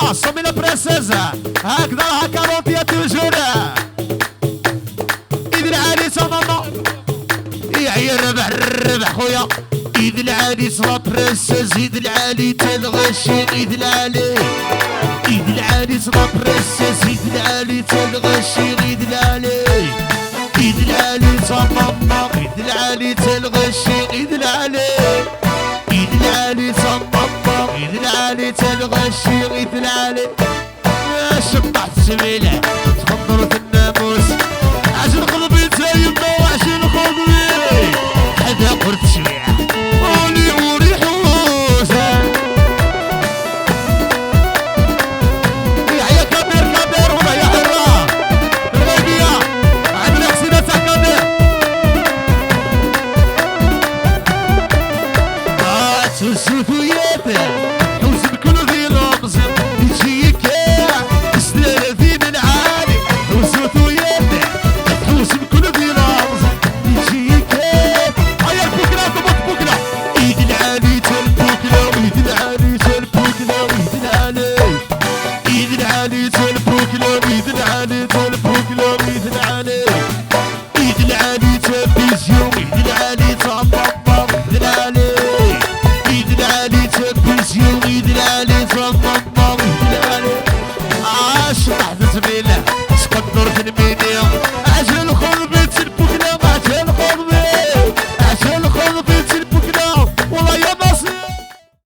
ماما صومي لا برنسيزا هكذا راها كارونتيا توجور ايد العريس ماما يا الربح الربح خويا ايد العريس لا برنسيز ايد العالي تلغشي ايد العالي ايد العريس لا برنسيز ايد العالي تلغشي ايد العالي ايد العالي تا ماما ايد العالي تلغشي ايد العالي ايد العالي تا ماما ايد العالي تلغشي ايد العالي شطحت السبيلة تخضرت الناموس عشان قلبي تايمنا وعشان قلبي حدا قرت شوية قولي وري حوسة يحيى كبير كبير ولا يا حرة الغيبية عندنا حسينة تاع كبير سوسوثويات